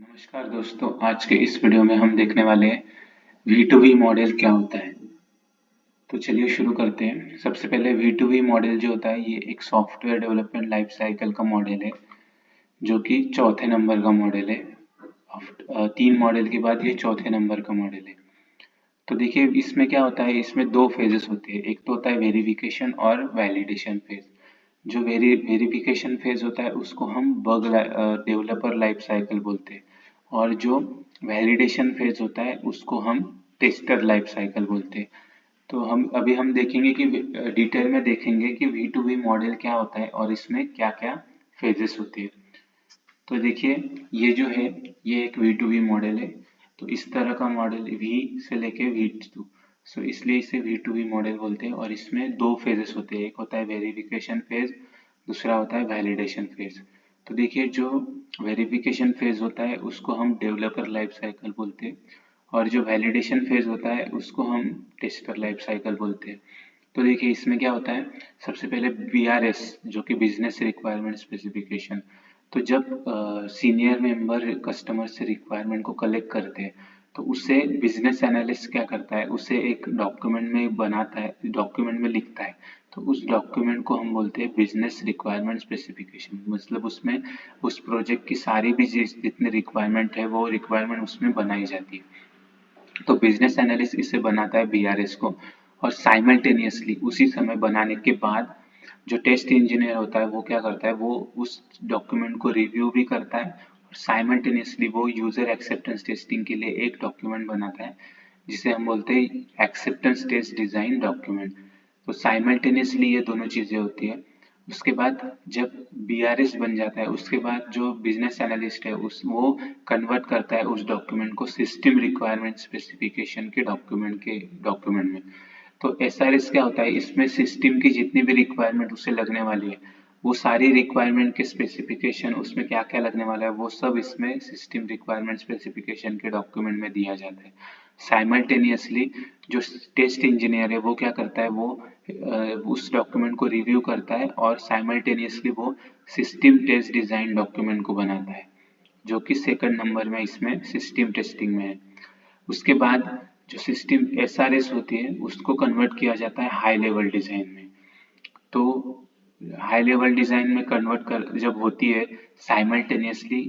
नमस्कार दोस्तों, आज के इस वीडियो में हम देखने वाले हैं V2V मॉडल क्या होता है। तो चलिए शुरू करते हैं। सबसे पहले V2V मॉडल जो होता है ये एक सॉफ्टवेयर डेवलपमेंट लाइफ साइकिल का मॉडल है, जो कि चौथे नंबर का मॉडल है। 3 मॉडल के बाद ये चौथे नंबर का मॉडल है। तो देखिए इसमें क्या होता है, इसमें दो फेजेस होते हैं। एक तो होता है वेरिफिकेशन और वैलिडेशन फेज। जो वेरिफिकेशन फेज होता है उसको हम बग डेवलपर लाइफ साइकिल बोलते हैं, और जो वैलिडेशन फेज होता है उसको हम टेस्टर लाइफ साइकिल बोलते हैं। तो हम देखेंगे कि डिटेल में देखेंगे कि V2V मॉडल क्या होता है और इसमें क्या क्या फेजेस होती है। तो देखिए ये जो है ये एक V2V मॉडल है। तो इस तरह का मॉडल V से लेके V2, सो इसलिए इसे V2V मॉडल बोलते हैं। और इसमें दो फेजेस होते हैं, एक होता है वेरिफिकेशन फेज, दूसरा होता है वैलिडेशन फेज। तो देखिए जो वेरिफिकेशन फेज होता है उसको हम डेवलपर लाइफ साइकिल बोलते हैं, और जो वैलिडेशन फेज होता है उसको हम टेस्टर लाइफ साइकिल बोलते हैं। तो देखिए इसमें क्या होता है, सबसे पहले BRS जो कि बिजनेस रिक्वायरमेंट स्पेसिफिकेशन। तो जब सीनियर मेंबर कस्टमर से रिक्वायरमेंट को कलेक्ट करते हैं तो उसे बिजनेस एनालिस्ट क्या करता है, उसे एक डॉक्यूमेंट में बनाता है, डॉक्यूमेंट में लिखता है। तो उस डॉक्यूमेंट को हम बोलते हैं बिजनेस रिक्वायरमेंट स्पेसिफिकेशन। मतलब उसमें उस प्रोजेक्ट की सारी भी जितनी रिक्वायरमेंट है वो रिक्वायरमेंट उसमें बनाई जाती है। तो बिजनेस एनालिस्ट इसे बनाता है BRS को, और साइमल्टेनियसली उसी समय बनाने के बाद जो टेस्ट इंजीनियर होता है वो क्या करता है, वो उस डॉक्यूमेंट को रिव्यू भी करता है, और साइमल्टेनियसली वो यूजर एक्सेप्टेंस टेस्टिंग के लिए एक डॉक्यूमेंट बनाता है, जिसे हम बोलते हैं एक्सेप्टेंस टेस्ट डिजाइन डॉक्यूमेंट। तो साइमल्टेनियसली ये दोनों चीजें होती है। उसके बाद जब BRS बन जाता है उसके बाद जो बिजनेस एनालिस्ट है उस वो कन्वर्ट करता है उस डॉक्यूमेंट को सिस्टम रिक्वायरमेंट स्पेसिफिकेशन के डॉक्यूमेंट में। तो SRS क्या होता है, इसमें सिस्टम की जितनी भी रिक्वायरमेंट उसे लगने वाली है वो सारी रिक्वायरमेंट के स्पेसिफिकेशन, उसमें क्या क्या लगने वाला है वो सब इसमें सिस्टम रिक्वायरमेंट स्पेसिफिकेशन के डॉक्यूमेंट में दिया जाता है। साइमल्टेनियसली जो टेस्ट इंजीनियर है वो क्या करता है, वो उस डॉक्यूमेंट को रिव्यू करता है, और साइमल्टेनियसली वो सिस्टम टेस्ट डिजाइन डॉक्यूमेंट को बनाता है, जो कि सेकंड नंबर में इसमें सिस्टम टेस्टिंग में है। उसके बाद जो सिस्टम SRS होती है उसको कन्वर्ट किया जाता है हाई लेवल डिजाइन में। तो हाई लेवल डिजाइन में कन्वर्ट कर जब होती है, साइमल्टेनियसली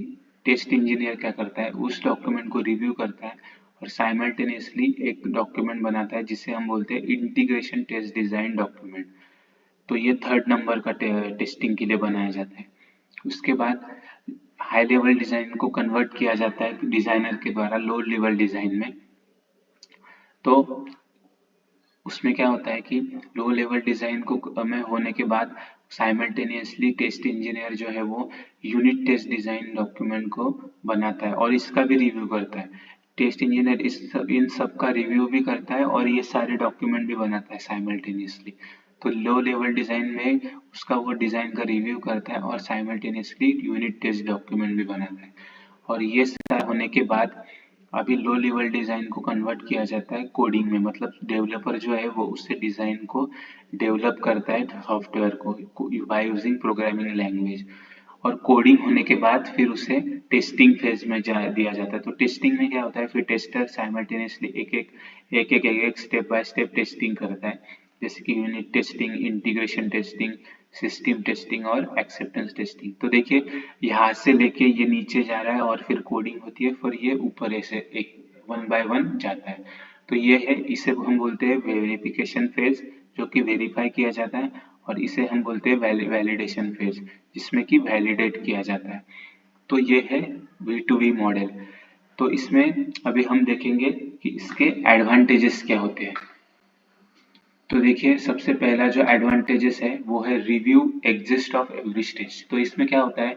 टेस्ट इंजीनियर क्या करता है, उस डॉक्यूमेंट को रिव्यू करता है और साइमल्टेनियसली एक डॉक्यूमेंट बनाता है जिसे हम बोलते हैं इंटीग्रेशन टेस्ट डिजाइन डॉक्यूमेंट। तो ये थर्ड नंबर का टेस्टिंग के लिए बनाया जाता है। उसके बाद हाई लेवल डिजाइन को कन्वर्ट किया जाता है डिजाइनर के द्वारा लो लेवल डिजाइन में। तो उसमें क्या होता है कि लो लेवल डिजाइन को में होने के बाद साइमल्टेनियसली टेस्ट इंजीनियर जो है वो यूनिट टेस्ट डिजाइन डॉक्यूमेंट को बनाता है और इसका भी रिव्यू करता है। टेस्ट इंजीनियर इन सब का रिव्यू भी करता है और ये सारे डॉक्यूमेंट भी बनाता है साइमल्टेनियसली। तो लो लेवल डिजाइन में उसका वो डिजाइन का रिव्यू करता है और साइमल्टेनियसली यूनिट टेस्ट डॉक्यूमेंट भी बनाता है। और ये सारा होने के बाद अभी लो लेवल डिजाइन को कन्वर्ट किया जाता है कोडिंग में। मतलब डेवलपर जो है वो उससे डिजाइन को डेवलप करता है सॉफ्टवेयर को बाय यूजिंग प्रोग्रामिंग लैंग्वेज। और कोडिंग होने के बाद फिर उसे टेस्टिंग फेज में दिया जाता है। तो टेस्टिंग में क्या होता है, फिर टेस्टर साइमल्टेनियसली एक एक स्टेप बाय स्टेप टेस्टिंग करता है, जैसे कि unit testing, integration testing, system testing और एक्सेप्टेंस टेस्टिंग। तो देखिए यहाँ से लेके ये नीचे जा रहा है और फिर कोडिंग होती है, फिर ये ऊपर ऐसे एक वन बाय वन जाता है। तो ये है, इसे हम बोलते हैं वेरिफिकेशन फेज, जो कि वेरीफाई किया जाता है, और इसे हम बोलते हैं वैलिडेशन फेज, जिसमें कि वैलिडेट किया जाता है। तो ये है V2V मॉडल। तो इसमें अभी हम देखेंगे कि इसके एडवांटेजेस क्या होते हैं। तो देखिए सबसे पहला जो एडवांटेजेस है वो है review exist of every stage. तो इसमें क्या होता है,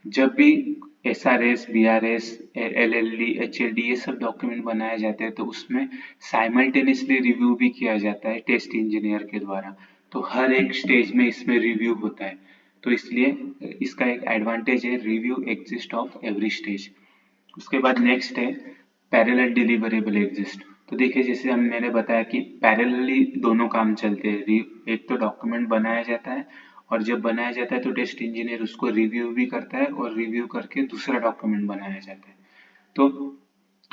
जब भी SRS, BRS, LLD, HLD ये सब डॉक्यूमेंट बनाए जाते हैं तो उसमें साइमल्टेनियसली रिव्यू भी किया जाता है टेस्ट इंजीनियर के द्वारा। तो हर एक स्टेज में इसमें रिव्यू होता है। तो इसलिए इसका एक एडवांटेज है review exist of every stage. उसके बाद नेक्स्ट है पैरेलल डिलीवरेबल एग्जिस्ट। तो देखिए जैसे मैंने बताया कि पैरेलली दोनों काम चलते हैं। एक तो डॉक्यूमेंट बनाया जाता है, और जब बनाया जाता है तो टेस्ट इंजीनियर उसको रिव्यू भी करता है, और रिव्यू करके दूसरा डॉक्यूमेंट बनाया जाता है। तो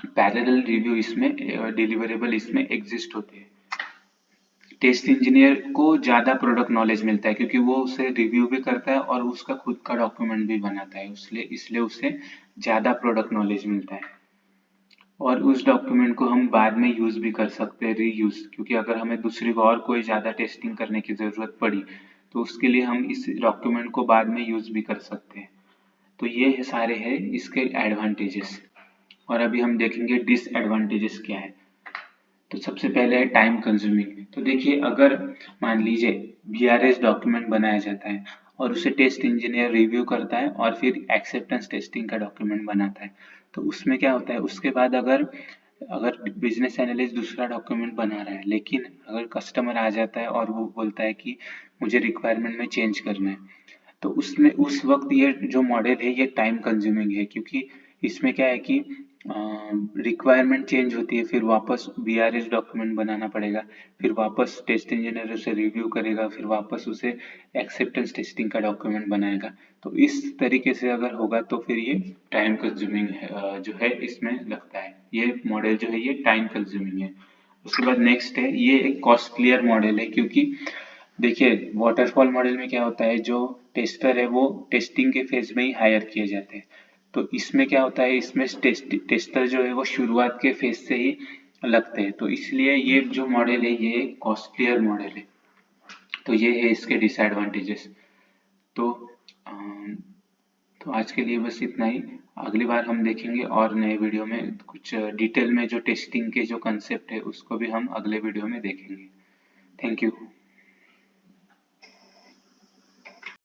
पैरेलल रिव्यू इसमें डिलीवरेबल इसमें एग्जिस्ट होते हैं। टेस्ट इंजीनियर को ज़्यादा प्रोडक्ट नॉलेज मिलता है क्योंकि वो उसे रिव्यू भी करता है और उसका खुद का डॉक्यूमेंट भी बनाता है, इसलिए उसे ज़्यादा प्रोडक्ट नॉलेज मिलता है और उस डॉक्यूमेंट को हम बाद में यूज़ भी कर सकते हैं, रीयूज़, क्योंकि अगर हमें दूसरी और कोई ज़्यादा टेस्टिंग करने की ज़रूरत पड़ी तो उसके लिए हम इस डॉक्यूमेंट को बाद में यूज़ भी कर सकते हैं। तो ये है सारे हैं इसके एडवांटेजेस। और अभी हम देखेंगे डिसएडवांटेजेस क्या है। तो सबसे पहले है टाइम कंज्यूमिंग। तो देखिए, अगर मान लीजिए बीआरएस डॉक्यूमेंट बनाया जाता है और उसे टेस्ट इंजीनियर रिव्यू करता है और फिर एक्सेप्टेंस टेस्टिंग का डॉक्यूमेंट बनाता है, तो उसमें क्या होता है, उसके बाद अगर अगर बिजनेस एनालिस्ट दूसरा डॉक्यूमेंट बना रहा है लेकिन अगर कस्टमर आ जाता है और वो बोलता है कि मुझे रिक्वायरमेंट में चेंज करना है, तो उसमें उस वक्त ये जो मॉडल है ये टाइम कंज्यूमिंग है, क्योंकि इसमें क्या है कि रिक्वायरमेंट चेंज होती है, फिर वापस बीआरएस डॉक्यूमेंट बनाना पड़ेगा, फिर वापस टेस्ट इंजीनियर उसे रिव्यू करेगा, फिर वापस उसे एक्सेप्टेंस टेस्टिंग का डॉक्यूमेंट बनाएगा। तो इस तरीके से अगर होगा तो फिर ये टाइम कंज्यूमिंग जो है इसमें लगता है, ये मॉडल जो है ये टाइम कंज्यूमिंग है। उसके बाद नेक्स्ट है, ये एक कॉस्टलियर मॉडल है, क्योंकि देखिए वाटरफॉल मॉडल में क्या होता है, जो टेस्टर है वो टेस्टिंग के फेज में ही हायर किए जाते हैं। तो इसमें क्या होता है, इसमें टेस्टर जो है वो शुरुआत के फेज से ही लगते हैं, तो इसलिए ये जो मॉडल है ये कॉस्टलियर मॉडल है। तो ये है इसके डिसएडवांटेजेस। तो अम, तो आज के लिए बस इतना ही। अगली बार हम देखेंगे और नए वीडियो में कुछ डिटेल में जो टेस्टिंग के जो कंसेप्ट है उसको भी हम अगले वीडियो में देखेंगे। Thank you.